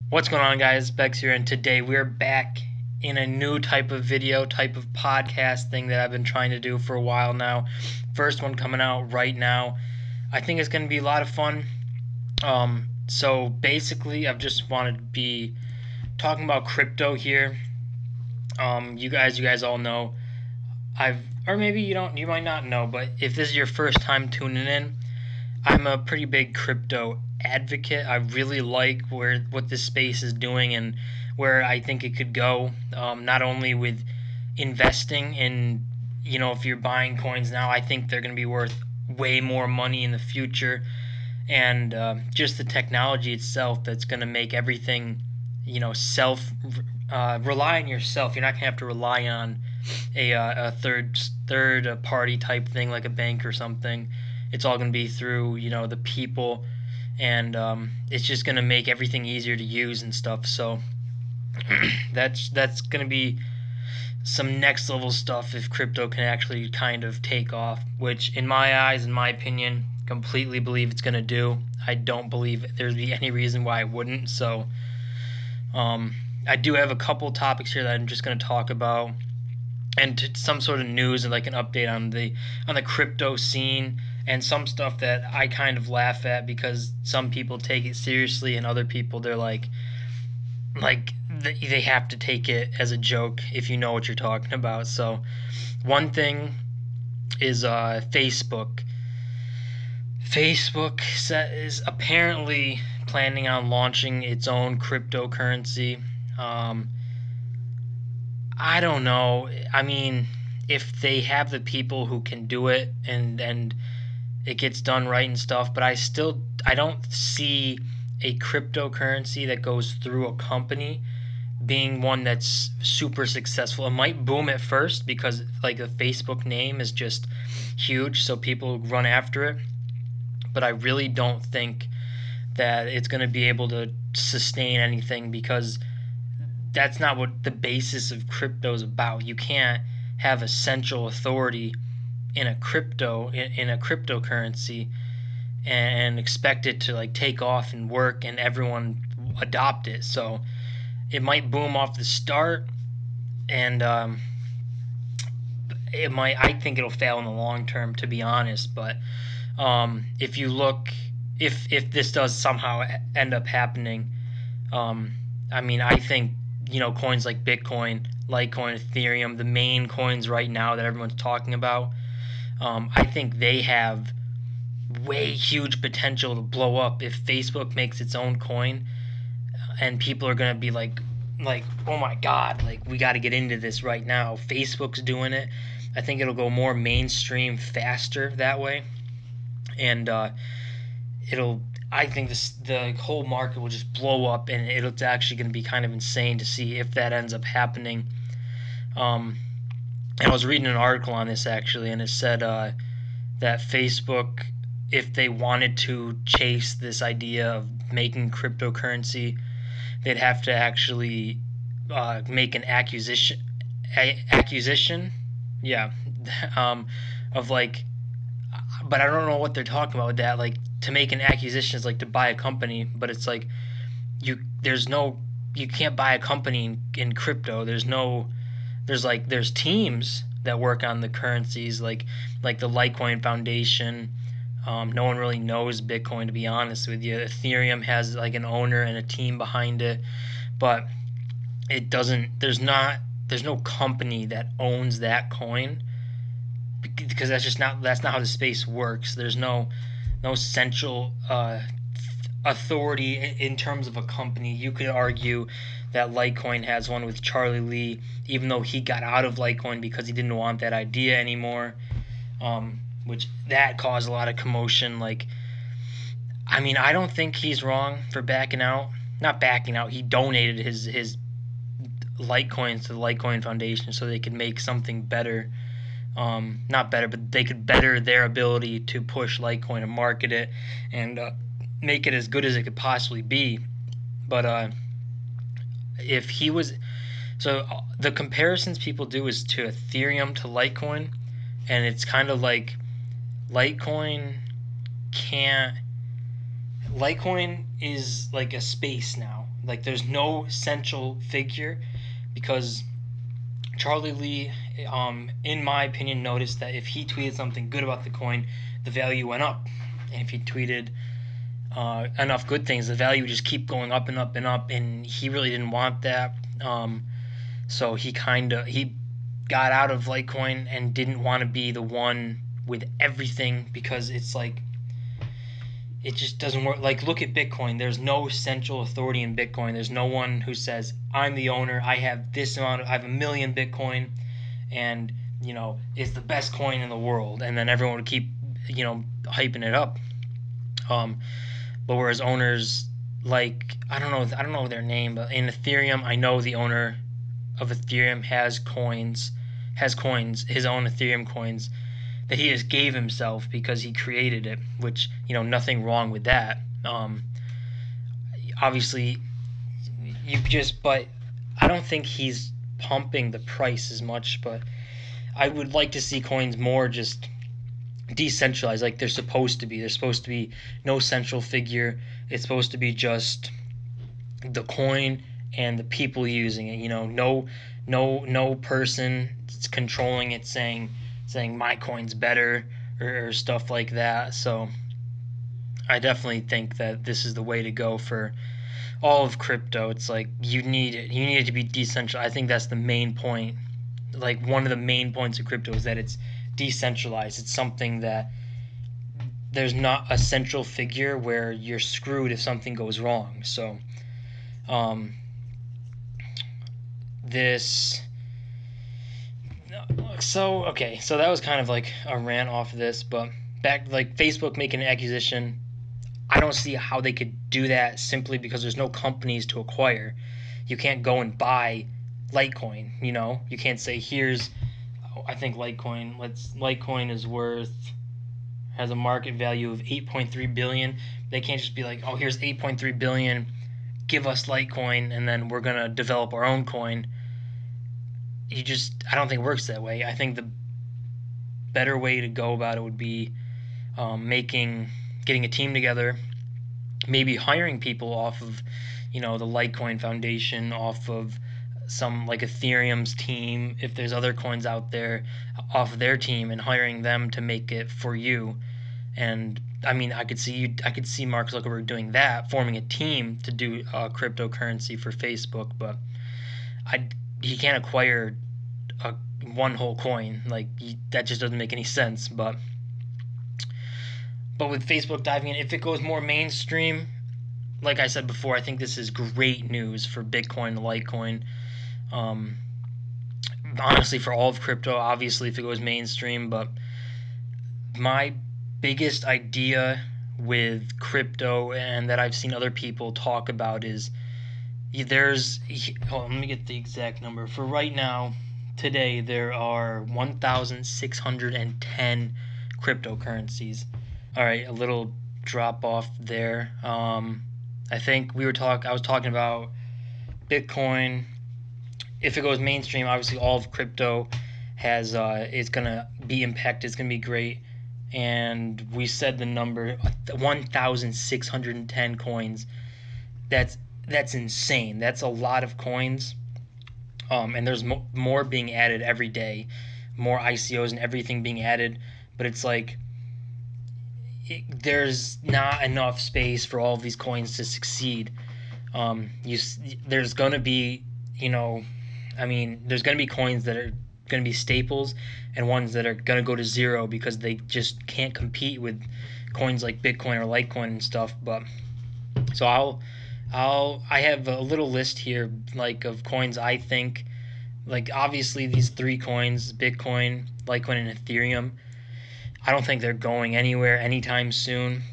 What's going on, guys? Bexio, and today we're back in a new type of video, type of podcast thing that I've been trying to do for a while now. First one coming out right now. I think it's going to be a lot of fun. So basically, I've just wanted to be talking about crypto here. You guys all know or maybe you don't, you might not know, but if this is your first time tuning in, I'm a pretty big crypto advocate. I really like what this space is doing and where I think it could go. Not only with investing in, if you're buying coins now, I think they're going to be worth way more money in the future. And just the technology itself that's going to make everything, self rely on yourself. You're not going to have to rely on a third party type thing like a bank or something. It's all going to be through the people, and it's just going to make everything easier to use and stuff. So that's going to be some next level stuff if crypto can actually kind of take off, which in my eyes, in my opinion, completely believe it's going to do. I don't believe there'd be any reason why it wouldn't. So I do have a couple topics here that I'm just going to talk about, and some sort of news and like an update on the crypto scene, and some stuff that I kind of laugh at because some people take it seriously and other people they're like they have to take it as a joke if you know what you're talking about. So one thing is Facebook. Facebook is apparently planning on launching its own cryptocurrency. Um, I don't know. I mean, if they have the people who can do it and it gets done right and stuff, but I don't see a cryptocurrency that goes through a company being one that's super successful. It might boom at first because like the Facebook name is just huge, so people run after it. But I really don't think that it's going to be able to sustain anything because that's not what the basis of crypto is about. You can't have a central authority in a cryptocurrency and expect it to like take off and work and everyone adopt it. So it might boom off the start, and it might. I think it'll fail in the long term, to be honest. But if you look, if this does somehow end up happening, I mean, I think coins like Bitcoin, Litecoin, Ethereum, the main coins right now that everyone's talking about, I think they have way huge potential to blow up if Facebook makes its own coin, and people are gonna be like, oh my god, like we got to get into this right now. Facebook's doing it. I think it'll go more mainstream faster that way, and it'll. I think the whole market will just blow up, and it's actually going to be kind of insane to see if that ends up happening. And I was reading an article on this actually, and it said that Facebook, if they wanted to chase this idea of making cryptocurrency, they'd have to actually make an accusation, yeah, of like, but I don't know what they're talking about with that. Like to make an accusation is like to buy a company, but it's like there's no, you can't buy a company in crypto. There's teams that work on the currencies, like the Litecoin Foundation. No one really knows Bitcoin, to be honest with you. Ethereum has like an owner and a team behind it, but it doesn't. There's no company that owns that coin because that's not how the space works. There's no central authority in terms of a company. You could argue that Litecoin has one with Charlie Lee, even though he got out of Litecoin because he didn't want that idea anymore, which that caused a lot of commotion. Like, I mean, I don't think he's wrong for backing out. Not backing out. He donated his Litecoins to the Litecoin Foundation so they could make something better. Not better, but they could better their ability to push Litecoin and market it and make it as good as it could possibly be. But if he was, so the comparisons people do is to Ethereum to Litecoin, and it's kind of like Litecoin can't. Litecoin is like a space now. Like, there's no central figure, because Charlie Lee, in my opinion, noticed that if he tweeted something good about the coin, the value went up, and if he tweeted enough good things, the value would just keep going up and up and up, and he really didn't want that. So he got out of Litecoin and didn't want to be the one with everything, because it's like, it just doesn't work. Like, look at Bitcoin. There's no central authority in Bitcoin. There's no one who says, I'm the owner, I have this amount, I have 1 million Bitcoin, and, it's the best coin in the world, and then everyone would keep, hyping it up. But whereas owners, like, I don't know their name, but in Ethereum, I know the owner of Ethereum has coins, his own Ethereum coins, that he just gave himself because he created it, which, nothing wrong with that. Obviously, but I don't think he's pumping the price as much, but I would like to see coins more just decentralized, like they're supposed to be. There's supposed to be no central figure. It's supposed to be just the coin and the people using it. No person controlling it, saying my coin's better, or stuff like that. So I definitely think that this is the way to go for all of crypto. It's like, you need it to be decentralized. I think that's the main point. Like, one of the main points of crypto is that it's decentralized. It's something that there's not a central figure where you're screwed if something goes wrong. So so that was kind of like a rant off of this, but back, like, Facebook making an acquisition, I don't see how they could do that, simply because there's no companies to acquire. You can't go and buy Litecoin, you can't say, I think Litecoin has a market value of 8.3 billion. They can't just be like, oh, here's 8.3 billion, give us Litecoin, and then we're going to develop our own coin. I don't think it works that way. I think the better way to go about it would be getting a team together, maybe hiring people off of, the Litecoin Foundation, off of some, like, Ethereum's team, if there's other coins out there, off of their team, and hiring them to make it for you. And I mean, I could see Mark Zuckerberg doing that, forming a team to do cryptocurrency for Facebook, but he can't acquire one whole coin. Like, that just doesn't make any sense. But with Facebook diving in, if it goes more mainstream, like I said before, I think this is great news for Bitcoin and Litecoin. Honestly, for all of crypto, obviously, if it goes mainstream. But my biggest idea with crypto, and that I've seen other people talk about, is let me get the exact number. For right now, today, there are 1,610 cryptocurrencies. All right, a little drop off there. I think I was talking about Bitcoin. If it goes mainstream, obviously all of crypto is gonna be impacted. It's gonna be great. And we said the number 1,610 coins. That's insane. That's a lot of coins. And there's more being added every day, more ICOs and everything being added. But it's like, there's not enough space for all of these coins to succeed. There's gonna be, there's gonna be coins that are gonna be staples, and ones that are gonna go to zero because they just can't compete with coins like Bitcoin or Litecoin and stuff. But so I have a little list here, like, of coins I think, like, obviously these three coins, Bitcoin, Litecoin, and Ethereum, I don't think they're going anywhere anytime soon.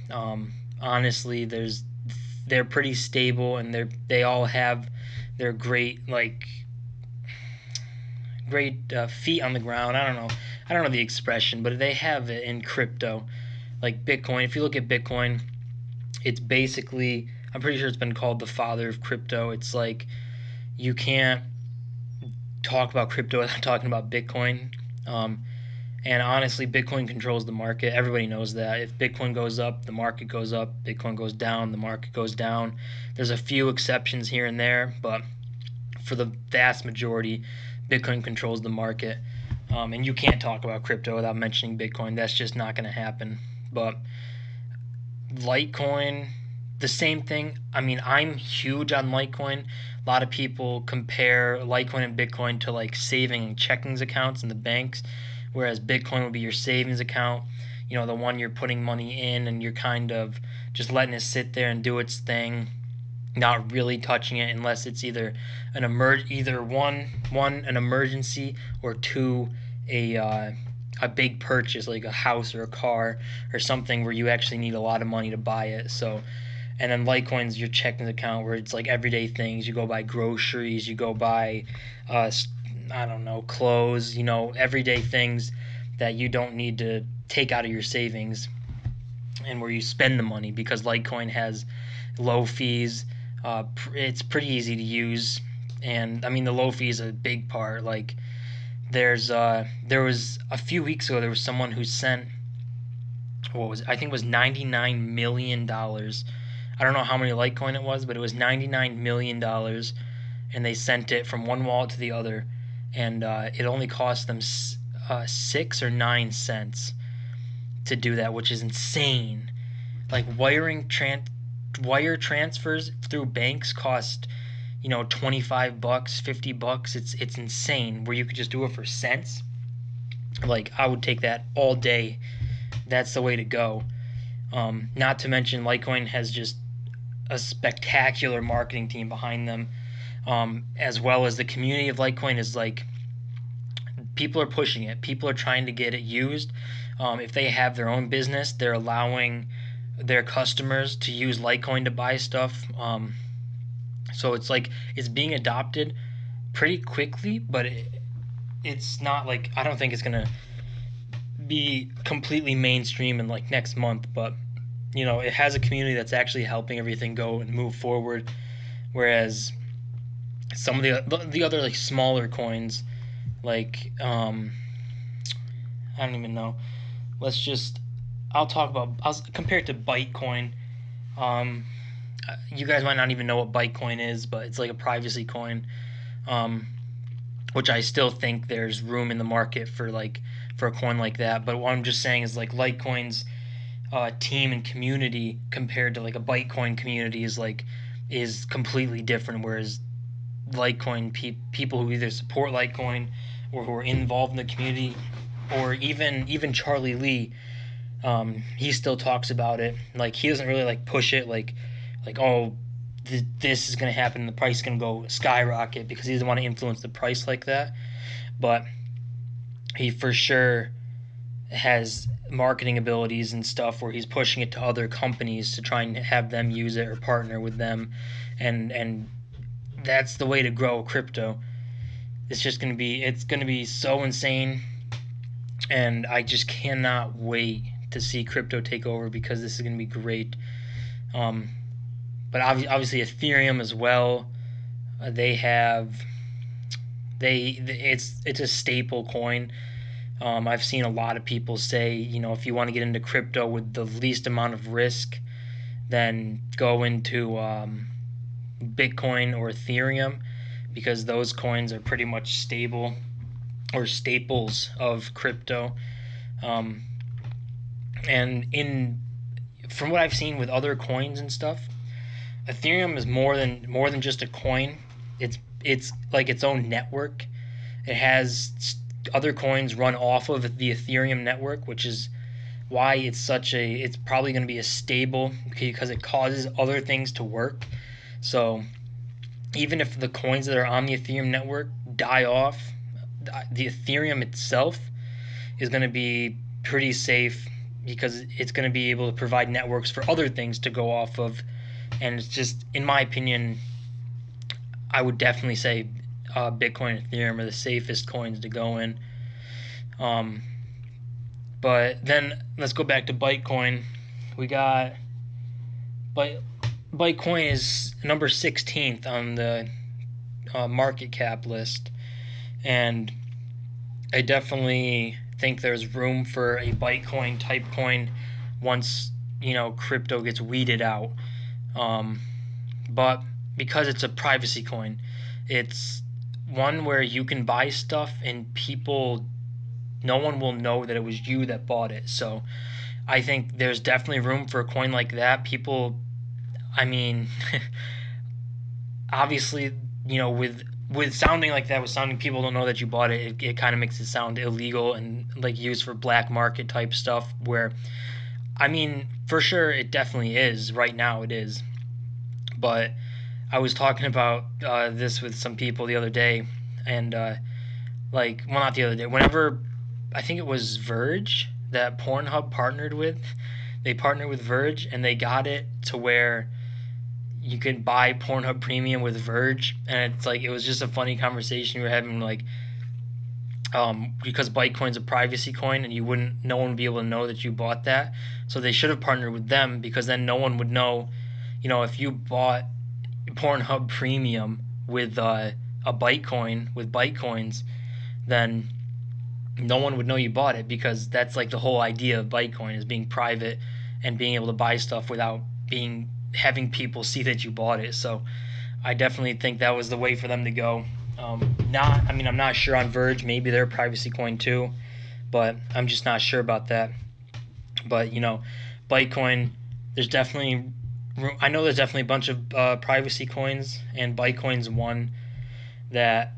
Honestly, they're pretty stable, and they all have their great feet on the ground. I don't know the expression, but they have it in crypto. Like Bitcoin, if you look at Bitcoin, it's basically, I'm pretty sure it's been called the father of crypto. It's like, you can't talk about crypto without talking about Bitcoin. And honestly, Bitcoin controls the market. Everybody knows that. If Bitcoin goes up, the market goes up. Bitcoin goes down, the market goes down. There's a few exceptions here and there, but for the vast majority, Bitcoin controls the market. And you can't talk about crypto without mentioning Bitcoin. That's just not going to happen. But Litecoin, the same thing. I mean, I'm huge on Litecoin. A lot of people compare Litecoin and Bitcoin to like saving and checkings accounts in the banks, whereas Bitcoin would be your savings account, the one you're putting money in and you're kind of just letting it sit there and do its thing, not really touching it unless it's either an emergency, or two, a big purchase like a house or a car or something where you actually need a lot of money to buy it. So, and then Litecoin's your checking account where it's like everyday things. You go buy groceries, you go buy, I don't know, clothes, everyday things that you don't need to take out of your savings, and where you spend the money because Litecoin has low fees. It's pretty easy to use, and I mean the low fee is a big part. Like there was a few weeks ago there was someone who sent I think it was $99 million. I don't know how many Litecoin it was, but it was $99 million, and they sent it from one wallet to the other, and it only cost them 6 or 9 cents to do that, which is insane. Like wire transfers through banks cost $25, $50. It's insane. Where you could just do it for cents. Like I would take that all day. That's the way to go. Not to mention Litecoin has just a spectacular marketing team behind them, as well as the community of Litecoin is like, people are pushing it. People are trying to get it used. If they have their own business, they're allowing their customers to use Litecoin to buy stuff. So it's like it's being adopted pretty quickly, but it's not like, I don't think it's gonna be completely mainstream in like next month, but it has a community that's actually helping everything go and move forward. Whereas some of the other like smaller coins, like I don't even know. I'll compare it to Bytecoin. You guys might not even know what Bytecoin is, but it's like a privacy coin, which I still think there's room in the market for a coin like that. But what I'm just saying is like Litecoin's team and community compared to like a Bytecoin community is completely different. Whereas Litecoin people who either support Litecoin or who are involved in the community, or even Charlie Lee, he still talks about it. Like he doesn't really like push it like oh, this is going to happen, the price is going to go skyrocket, because he doesn't want to influence the price like that. But he for sure has marketing abilities and stuff where he's pushing it to other companies to try and have them use it or partner with them, and that's the way to grow crypto. It's going to be so insane, and I just cannot wait to see crypto take over, because this is going to be great. But obviously Ethereum as well. It's a staple coin. I've seen a lot of people say, if you want to get into crypto with the least amount of risk, then go into Bitcoin or Ethereum, because those coins are pretty much stable, or staples of crypto. And from what I've seen with other coins and stuff, Ethereum is more than just a coin. It's like its own network. It has other coins run off of the Ethereum network, which is why it's probably going to be a stable, because it causes other things to work. So even if the coins that are on the Ethereum network die off, the Ethereum itself is going to be pretty safe, because it's going to be able to provide networks for other things to go off of. And it's just, in my opinion, I would definitely say Bitcoin and Ethereum are the safest coins to go in. But then let's go back to Bytecoin. Bytecoin is number 16th on the market cap list, and I definitely think there's room for a Bitcoin type coin once, crypto gets weeded out. But because it's a privacy coin, it's one where you can buy stuff and no one will know that it was you that bought it. So I think there's definitely room for a coin like that. People, I mean, obviously, with sounding like that, with sounding people don't know that you bought it, it kind of makes it sound illegal and like used for black market type stuff, where, I mean, for sure it definitely is. Right now it is. But I was talking about this with some people the other day, and well, not the other day, whenever, I think it was Verge that Pornhub partnered with. They partnered with Verge, and they got it to where you could buy Pornhub Premium with Verge, and it's like, it was just a funny conversation we were having, like, because Bitcoin's a privacy coin, and no one would be able to know that you bought that. So they should have partnered with them, because then no one would know, if you bought Pornhub Premium with a Bitcoin, with Bitcoins, then no one would know you bought it, because that's like the whole idea of Bitcoin, is being private and being able to buy stuff without having people see that you bought it. So I definitely think that was the way for them to go. I'm not sure on Verge. Maybe they're a privacy coin too, but I'm just not sure about that. But Bitcoin, I know there's definitely a bunch of privacy coins, and Bitcoin's one that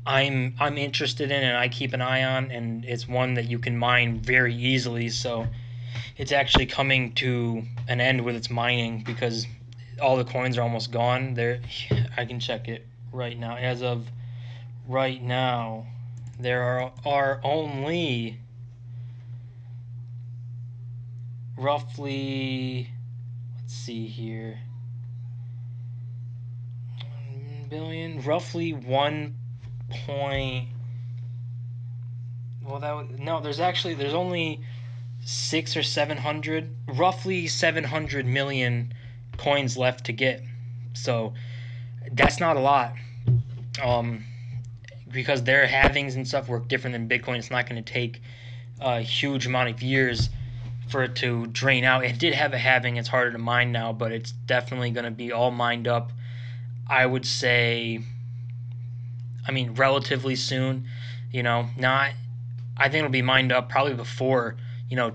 I'm interested in and I keep an eye on, and it's one that you can mine very easily. So it's actually coming to an end with its mining, because all the coins are almost gone. I can check it right now. As of right now, there are only roughly, let's see here, 1 billion, roughly 1 point. Well, there's only 600 or 700, roughly 700 million coins left to get. So that's not a lot, because their halvings and stuff work different than Bitcoin. It's not going to take a huge amount of years for it to drain out. It did have a halving. It's harder to mine now, but it's definitely going to be all mined up, I would say, relatively soon. I think it'll be mined up probably before,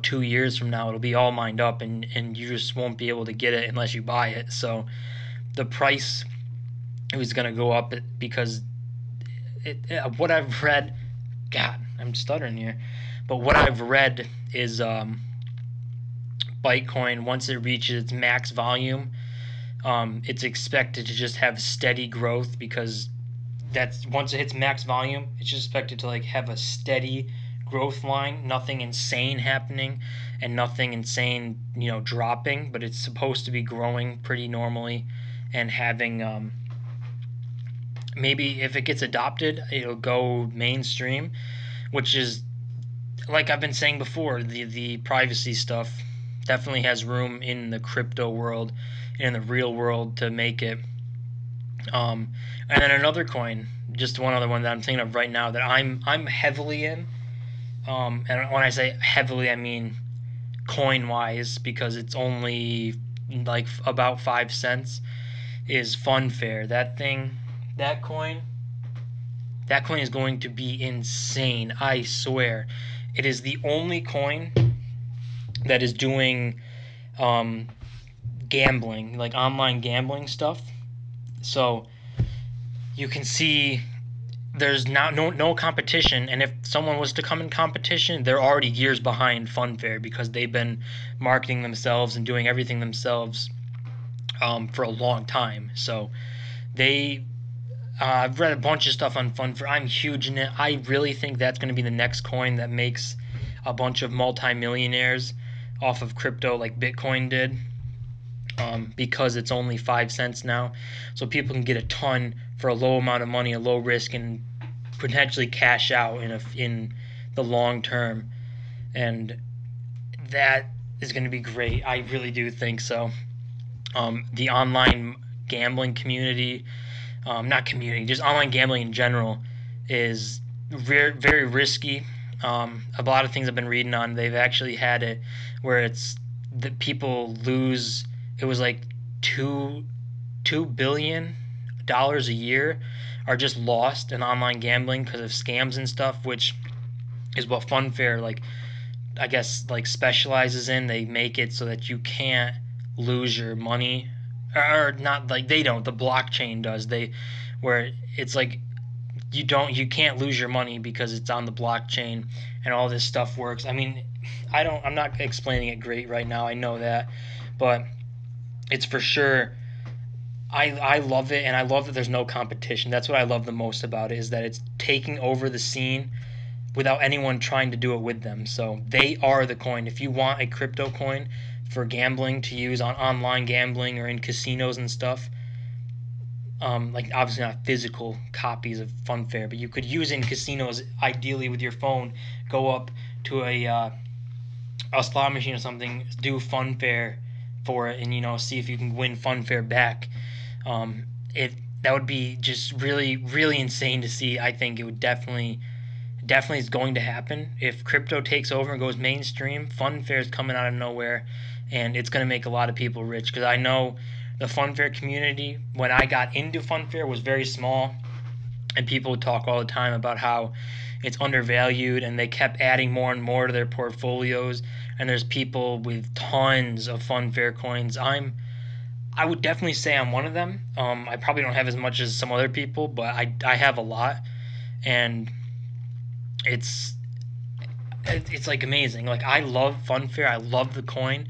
2 years from now. It'll be all mined up, and you just won't be able to get it unless you buy it. So the price is going to go up, because what I've read, God, I'm stuttering here, but what I've read is Bitcoin, once it reaches its max volume, it's expected to just have steady growth, because once it hits max volume, it's just expected to have a steady growth line, nothing insane happening and nothing insane dropping, but it's supposed to be growing pretty normally and having maybe if it gets adopted, it'll go mainstream, which is, like I've been saying before, the privacy stuff definitely has room in the crypto world and in the real world to make it. And then another coin, just one other one that I'm thinking of right now that I'm heavily in. And when I say heavily, I mean coin-wise, because it's only about 5 cents, is Funfair. That coin is going to be insane, I swear. It is the only coin that is doing gambling, like online gambling stuff. So you can see there's no competition, and if someone was to come in competition, they're already years behind Funfair, because they've been marketing themselves and doing everything themselves for a long time. So I've read a bunch of stuff on Funfair. I'm huge in it. I really think that's going to be the next coin that makes a bunch of multimillionaires off of crypto like Bitcoin did, because it's only 5 cents now. So people can get a ton for a low amount of money, a low risk, and potentially cash out in the long term. And that is going to be great. I really do think so. The online gambling community, just online gambling in general, is very, very risky, A lot of things I've been reading on, they've actually had it where it's the people lose. It was like $2 billion a year are just lost in online gambling because of scams and stuff, which is what Funfair, like, I guess, like, specializes in. They make it so that you can't lose your money, or not, like, they don't. The blockchain does. They where it's like you can't lose your money because it's on the blockchain and all this stuff works. I mean, I'm not explaining it great right now. I know that, but it's for sure. I love it, and I love that there's no competition. That's what I love the most about it, is that it's taking over the scene without anyone trying to do it with them. So they are the coin. If you want a crypto coin for gambling to use on online gambling or in casinos and stuff, like, obviously not physical copies of Funfair, but you could use in casinos, ideally with your phone. Go up to a slot machine or something, do Funfair for it, and see if you can win Funfair back. It That would be just really, really insane to see. I think it would definitely is going to happen if crypto takes over and goes mainstream. Funfair is coming out of nowhere, and it's going to make a lot of people rich, because I know the Funfair community, when I got into Funfair, was very small, and people would talk all the time about how it's undervalued, and they kept adding more and more to their portfolios, and there's people with tons of Funfair coins. I would definitely say I'm one of them. I probably don't have as much as some other people, but I have a lot, and it's like amazing. Like, I love Funfair. I love the coin,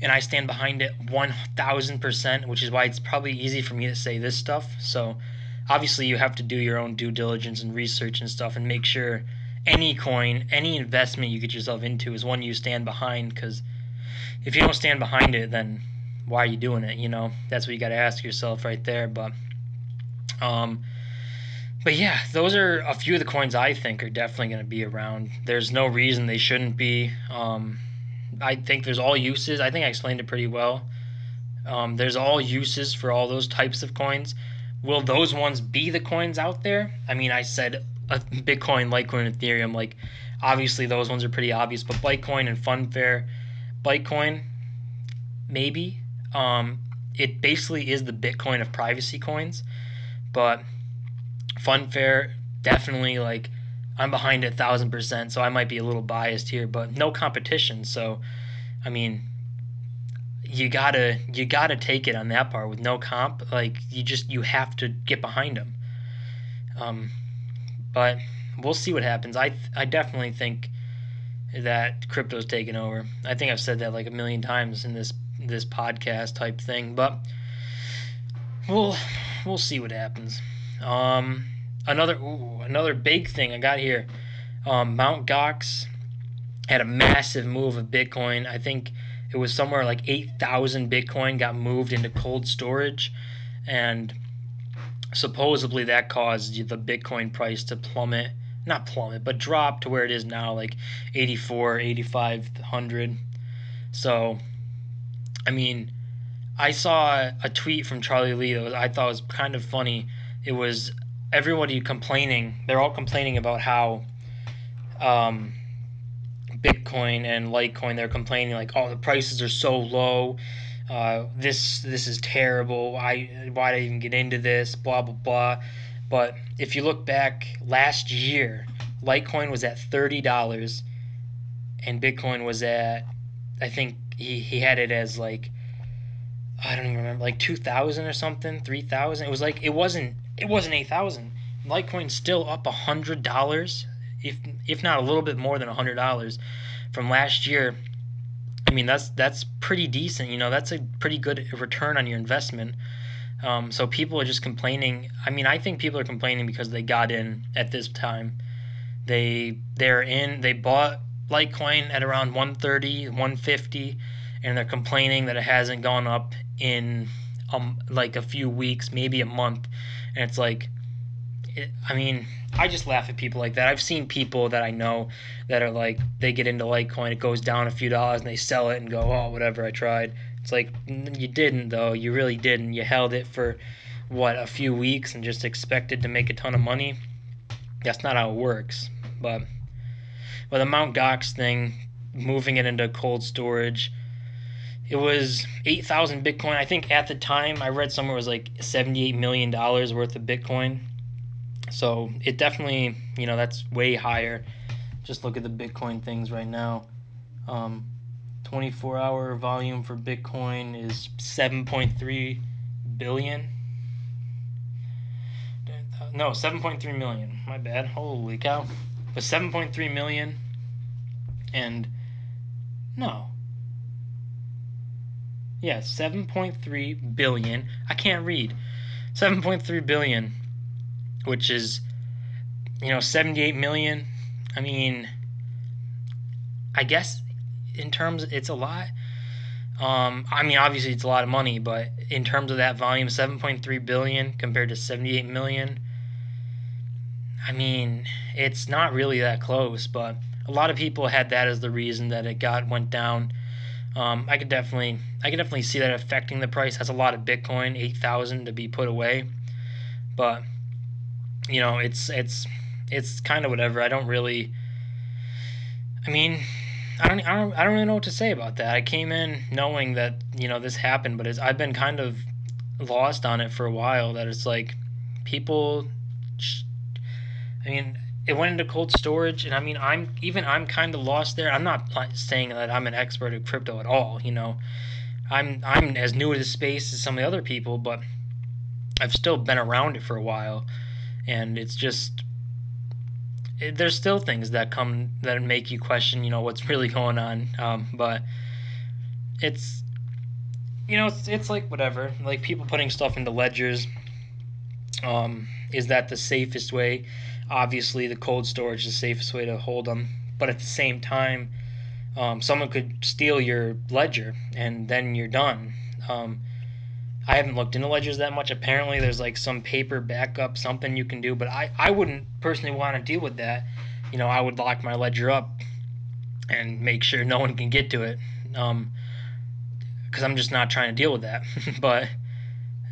and I stand behind it 1000%, which is why it's probably easy for me to say this stuff. So obviously you have to do your own due diligence and research and stuff, and make sure any coin, any investment you get yourself into is one you stand behind, because if you don't stand behind it, then why are you doing it? That's what you got to ask yourself right there. But yeah, those are a few of the coins I think are definitely going to be around. There's no reason they shouldn't be. I think there's all uses. I think I explained it pretty well. There's all uses for all those types of coins. Will those ones be the coins out there? I mean, I said Bitcoin, Litecoin, and Ethereum. Like, obviously those ones are pretty obvious, but Litecoin and Funfair, Litecoin, maybe. It basically is the Bitcoin of privacy coins, but Funfair, definitely, like, I'm behind it 1000%, so I might be a little biased here, but no competition. So, I mean, you gotta take it on that part with no comp. Like, you have to get behind them. But we'll see what happens. I definitely think that crypto's taking over. I think I've said that like a million times in this podcast type thing, but we'll see what happens. Another big thing I got here. Mt. Gox had a massive move of Bitcoin. I think it was somewhere like 8,000 Bitcoin got moved into cold storage, and supposedly that caused the Bitcoin price to not plummet, but drop to where it is now, like 84, 8,500. So, I mean, I saw a tweet from Charlie Lee that I thought was kind of funny. It was everybody complaining. They're all complaining about how Bitcoin and Litecoin, they're complaining like, oh, the prices are so low. This is terrible. Why did I even get into this? Blah, blah, blah. But if you look back last year, Litecoin was at $30, and Bitcoin was at, I think he had it as like, I don't even remember, like 2,000 or something, 3,000. It was like, it wasn't 8,000. Litecoin's still up $100, if not a little bit more than $100 from last year. I mean, that's pretty decent. That's a pretty good return on your investment. So people are just complaining. I mean, I think people are complaining because they got in at this time. They bought Litecoin at around 130, 150, and they're complaining that it hasn't gone up in like a few weeks, maybe a month. And it's like, I mean, I just laugh at people like that. I've seen people that I know that are like, they get into Litecoin, it goes down a few dollars, and they sell it and go, oh, whatever, I tried. It's like, you didn't, though. You really didn't. You held it for, a few weeks and just expected to make a ton of money? That's not how it works. But But the Mt. Gox thing, moving it into cold storage, it was 8,000 Bitcoin. I think at the time I read somewhere it was like $78 million worth of Bitcoin. So it definitely, that's way higher. Just look at the Bitcoin things right now. 24-hour volume for Bitcoin is 7.3 billion. No, 7.3 million. My bad. Holy cow. But 7.3 million. And no. Yeah, 7.3 billion. I can't read. 7.3 billion, which is, 78 million. I mean, I guess in terms, it's a lot. I mean, obviously it's a lot of money, but in terms of that volume, 7.3 billion compared to 78 million, I mean, it's not really that close, but a lot of people had that as the reason that it went down. I could definitely see that affecting the price. That's a lot of Bitcoin, 8,000 to be put away, but it's kind of whatever. I don't really. I mean, I don't really know what to say about that. I came in knowing that this happened, but I've been kind of lost on it for a while. That it's like people. I mean, it went into cold storage, and I mean, I'm kind of lost there. I'm not saying that I'm an expert at crypto at all. I'm as new to the space as some of the other people, but I've still been around it for a while, and it's just there's still things that make you question, what's really going on. But it's it's like whatever, like people putting stuff into ledgers. Is that the safest way? Obviously, the cold storage is the safest way to hold them. But at the same time, someone could steal your ledger, and then you're done. I haven't looked into ledgers that much. Apparently, there's like some paper backup, something you can do. But I wouldn't personally want to deal with that. I would lock my ledger up and make sure no one can get to it. Because I'm just not trying to deal with that. But,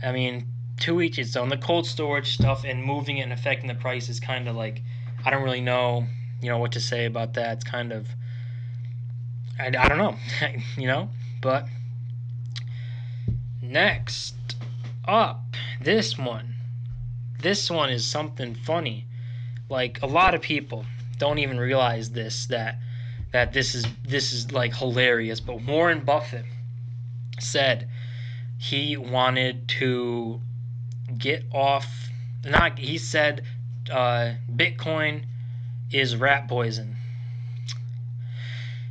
I mean, to each its own. The cold storage stuff and moving it and affecting the price is kind of like, I don't really know, what to say about that. It's kind of, I don't know, but next up, this one is something funny. Like, a lot of people don't even realize that this is like hilarious, but Warren Buffett said he wanted to get off. He said Bitcoin is rat poison.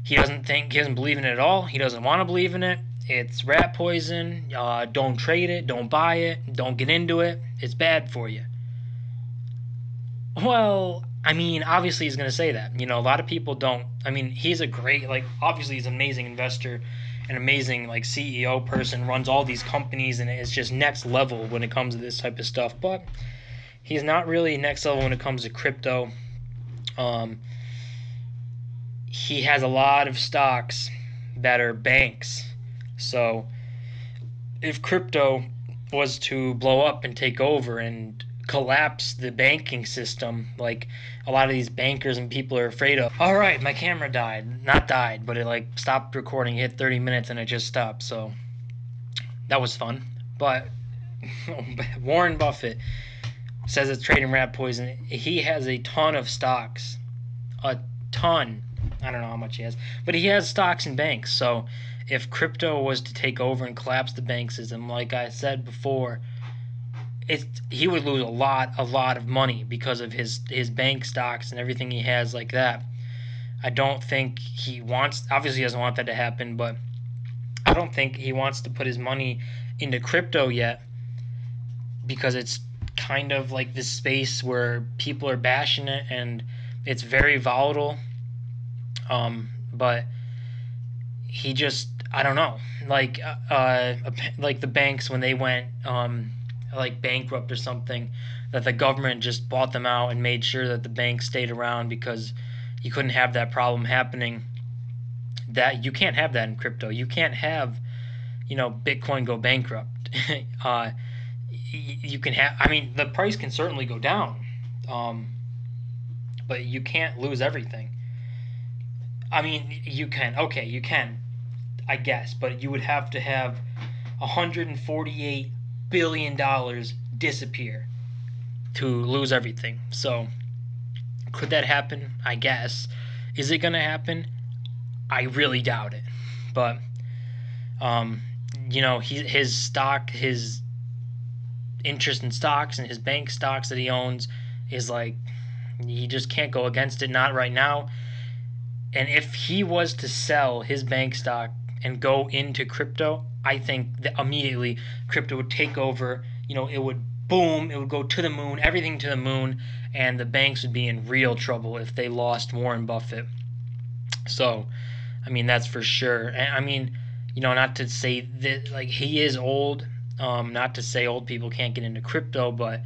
He doesn't believe in it at all. He doesn't want to believe in it. It's rat poison. Don't trade it. Don't buy it. Don't get into it. It's bad for you. Well, I mean, obviously he's going to say that. A lot of people don't. I mean, he's a great, obviously he's an amazing investor, an amazing, CEO person, runs all these companies, and it's just next level when it comes to this type of stuff. But he's not really next level when it comes to crypto. He has a lot of stocks that are banks. So if crypto was to blow up and take over and collapse the banking system, like a lot of these bankers and people are afraid of. All right, my camera died. Not died, but it stopped recording. It hit 30 minutes and it just stopped. So that was fun. But Warren Buffett says it's trading rat poison. He has a ton of stocks. A ton. I don't know how much he has, but he has stocks in banks. So if crypto was to take over and collapse the bank system, like I said before, he would lose a lot of money because of his bank stocks and everything he has like that. I don't think he wants, obviously he doesn't want that to happen, but I don't think he wants to put his money into crypto yet, because it's kind of like this space where people are bashing it and it's very volatile. But he just, I don't know, like the banks when they went bankrupt or something, that the government just bought them out and made sure that the banks stayed around because you couldn't have that problem happening. That you can't have that in crypto. You can't have, Bitcoin go bankrupt. You can have, I mean, the price can certainly go down, but you can't lose everything. I mean, you can. Okay, you can, I guess, but you would have to have $148 billion disappear to lose everything. So, could that happen? I guess. Is it going to happen? I really doubt it. But, um, his stock, his interest in stocks and his bank stocks that he owns is like, he just can't go against it, not right now. And if he was to sell his bank stock and go into crypto, I think that immediately crypto would take over. It would boom, it would go to the moon, everything to the moon, and the banks would be in real trouble if they lost Warren Buffett. So, I mean, that's for sure. And I mean, not to say that, like, he is old, not to say old people can't get into crypto, but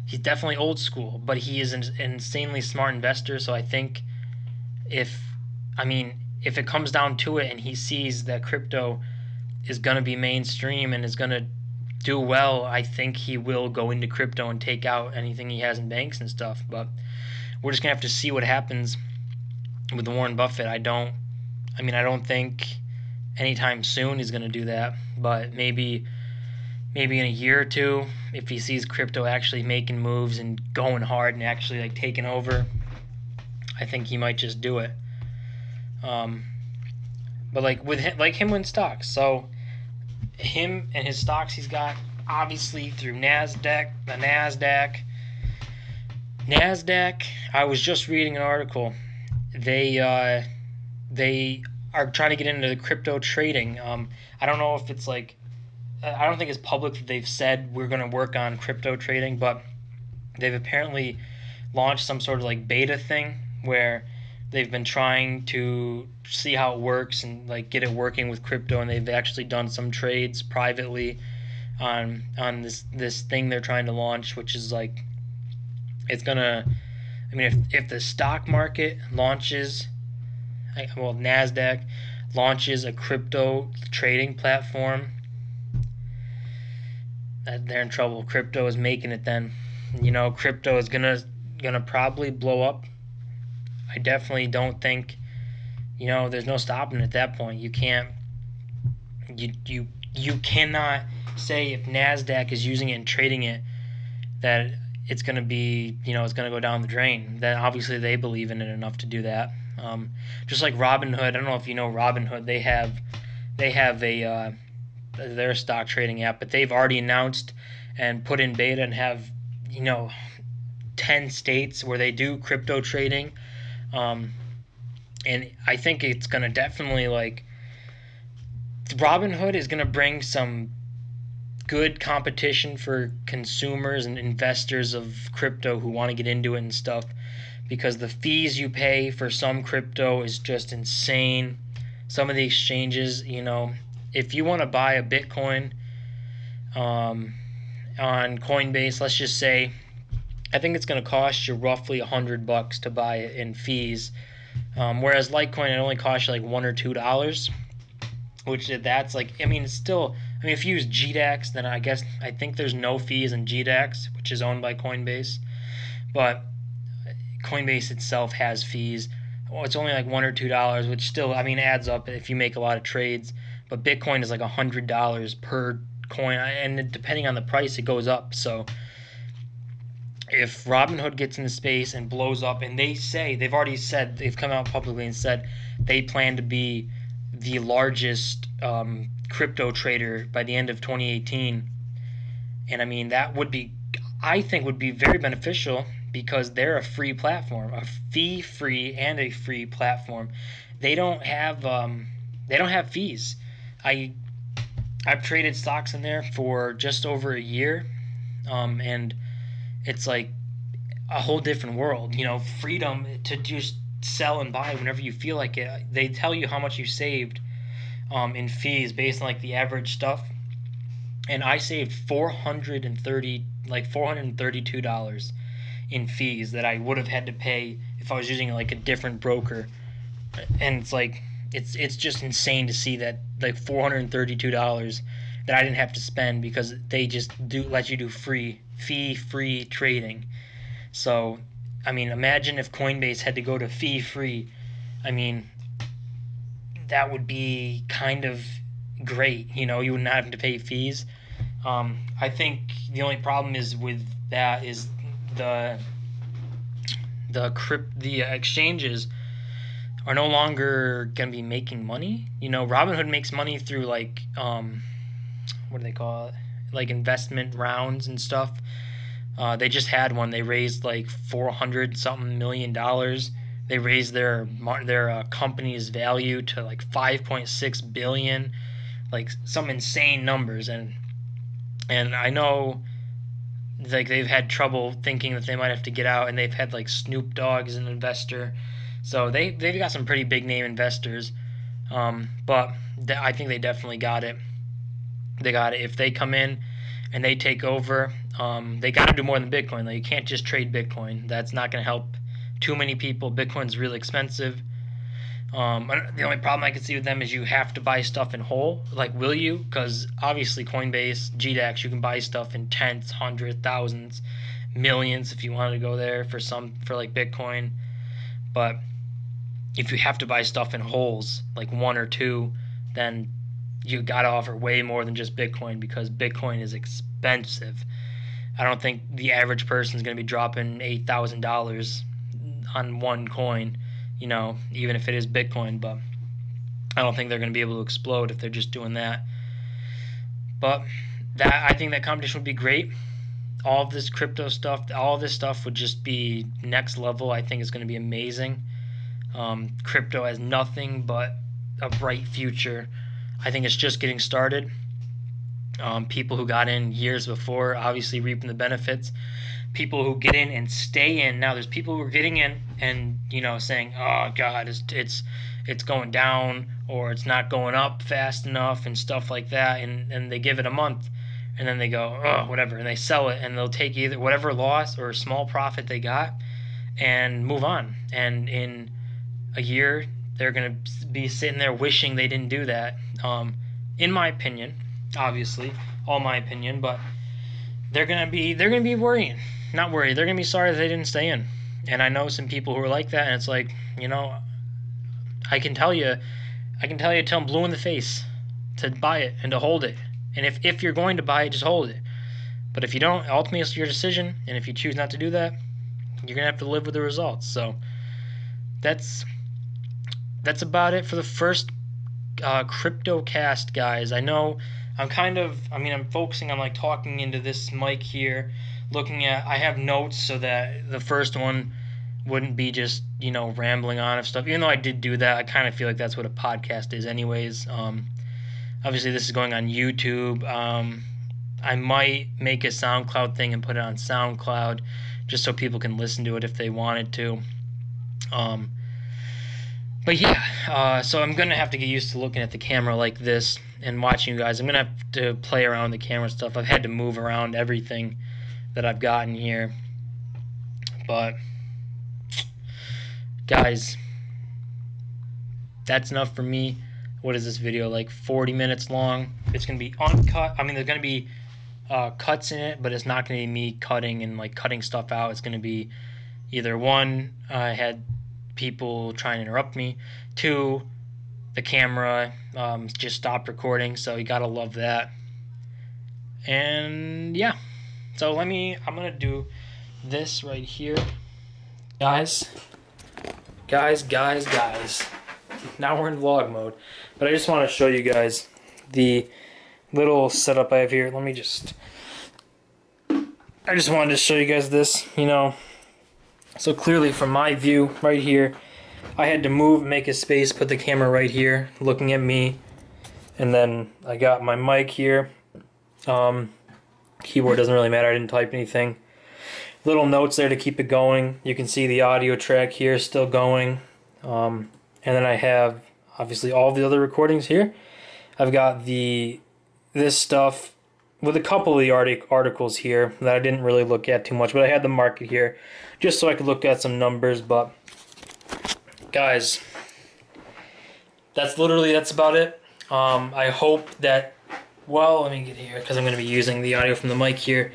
he's definitely old school. But he is an insanely smart investor, so I think if if it comes down to it and he sees that crypto is going to be mainstream and is going to do well, I think he will go into crypto and take out anything he has in banks and stuff. But we're just going to have to see what happens with Warren Buffett. I don't think anytime soon he's going to do that, but maybe in a year or two, if he sees crypto actually making moves and going hard and actually like taking over, I think he might just do it. But like with him with stocks, so him and his stocks he's got obviously through the Nasdaq. I was just reading an article. They are trying to get into the crypto trading. I don't know if it's like, I don't think it's public that they've said we're going to work on crypto trading, but they've apparently launched some sort of like beta thing where they've been trying to see how it works and like get it working with crypto, and they've actually done some trades privately on this thing they're trying to launch, which is like, it's gonna, if the stock market launches, Nasdaq launches a crypto trading platform, they're in trouble. Crypto is making it then. Crypto is gonna probably blow up. I definitely don't think, there's no stopping at that point. You can't, you cannot say if Nasdaq is using it and trading it that it's going to be, it's going to go down the drain. That obviously they believe in it enough to do that. Just like Robinhood, I don't know if you know Robinhood, they have a their stock trading app, but they've already announced and put in beta and have 10 states where they do crypto trading. And I think it's going to definitely, like, Robinhood is going to bring some good competition for consumers and investors of crypto who want to get into it and stuff, because the fees you pay for some crypto is just insane. Some of the exchanges, if you want to buy a Bitcoin on Coinbase, let's just say, I think it's going to cost you roughly $100 to buy it in fees, whereas Litecoin, it only costs you like $1 or $2, which that's like, it's still, if you use GDAX, then I think there's no fees in GDAX, which is owned by Coinbase, but Coinbase itself has fees. It's only like $1 or $2, which still, adds up if you make a lot of trades. But Bitcoin is like $100 per coin, and depending on the price, it goes up. So if Robinhood gets into space and blows up, and they've already said, they've come out publicly and said they plan to be the largest crypto trader by the end of 2018, and that would be, I think, would be very beneficial, because they're a free platform, a fee-free and a free platform. They don't have fees. I've traded stocks in there for just over a year, and it's like a whole different world. Freedom to just sell and buy whenever you feel like it. They tell you how much you saved in fees based on like the average stuff, and I saved $432 in fees that I would have had to pay if I was using like a different broker. And it's like, it's just insane to see that, like, $432 that I didn't have to spend, because they just let you do free trading. So imagine if Coinbase had to go to fee free. that would be kind of great. You know, you wouldn't have to pay fees. I think the only problem is with that is the exchanges are no longer gonna be making money. You know, Robinhood makes money through like what do they call it? Like investment rounds and stuff. They just had one. They raised like $400 million. They raised their company's value to like 5.6 billion, like some insane numbers. And I know like they've had trouble thinking that they might have to get out, and they've had like Snoop Dogg as an investor, so they've got some pretty big name investors. But I think they definitely got it. They got it. If they come in and they take over, they got to do more than Bitcoin. Like, you can't just trade Bitcoin. That's not going to help too many people. Bitcoin's really expensive. The only problem I can see with them is you have to buy stuff in whole. Like, will you? Because obviously Coinbase, GDAX, you can buy stuff in tens, hundreds, thousands, millions if you wanted to go there for like Bitcoin. But if you have to buy stuff in wholes, like one or two, then you got to offer way more than just Bitcoin, because Bitcoin is expensive. I don't think the average person is going to be dropping $8,000 on one coin, you know, even if it is Bitcoin. But I don't think they're going to be able to explode if they're just doing that. But I think that competition would be great. All of this crypto stuff, all of this stuff would just be next level. I think it's going to be amazing. Crypto has nothing but a bright future. I think it's just getting started. People who got in years before obviously reaping the benefits. People who get in and stay in. Now there's people who are getting in and, you know, saying, oh God, it's going down, or it's not going up fast enough and stuff like that, and they give it a month and then they go, oh, whatever, and they sell it, and they'll take either whatever loss or small profit they got and move on. And in a year they're going to be sitting there wishing they didn't do that. In my opinion, obviously, all my opinion, but they're gonna be worrying, not worried. They're gonna be sorry that they didn't stay in. And I know some people who are like that, and it's like, you know, I can tell you till I'm blue in the face to buy it and to hold it. And if you're going to buy it, just hold it. But if you don't, ultimately it's your decision. And if you choose not to do that, you're gonna have to live with the results. So that's about it for the first CryptoCast, guys. I know I'm focusing on like talking into this mic here, I have notes so that the first one wouldn't be just, you know, rambling on of stuff. Even though I did do that, I kind of feel like that's what a podcast is anyways. Obviously this is going on YouTube. I might make a SoundCloud thing and put it on SoundCloud just so people can listen to it if they wanted to. But yeah, so I'm going to have to get used to looking at the camera like this and watching you guys. I'm going to have to play around with the camera stuff. I've had to move around everything that I've gotten here. But, guys, that's enough for me. What is this video, like 40 minutes long? It's going to be uncut. I mean, there's going to be cuts in it, but it's not going to be me cutting and like cutting stuff out. It's going to be either one, I had people try and interrupt me, two, the camera just stopped recording, so you gotta love that. And yeah, so I'm gonna do this right here, guys. Now we're in vlog mode, but I just want to show you guys the little setup I have here. I just wanted to show you guys this, you know. So clearly from my view right here, I had to make a space, put the camera right here looking at me, and then I got my mic here. Keyboard doesn't really matter, I didn't type anything. Little notes there to keep it going. You can see the audio track here still going. And then I have obviously all the other recordings here. I've got this stuff with a couple of the articles here that I didn't really look at too much, but I had the market here just so I could look at some numbers. But guys, that's about it. I hope that, well, let me get here because I'm going to be using the audio from the mic here,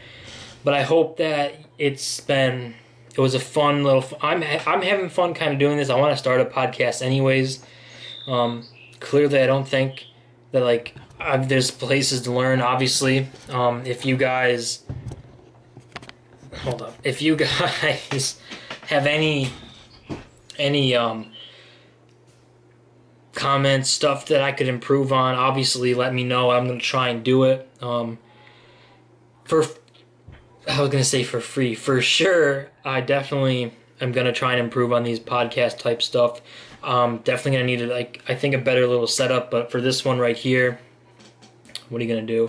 but I hope that it was a fun little, I'm having fun kind of doing this. I want to start a podcast anyways, clearly I don't think that like there's places to learn. Obviously, if you guys hold up, if you guys have any comments, stuff that I could improve on, obviously let me know. I'm gonna try and do it. For I was gonna say for free, for sure. I definitely am gonna try and improve on these podcast type stuff. Definitely gonna need I think a better little setup. But for this one right here, what are you gonna do?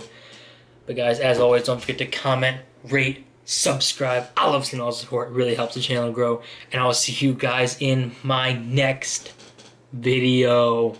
But guys, as always, don't forget to comment, rate, subscribe. I love seeing all the support. It really helps the channel grow. And I will see you guys in my next video.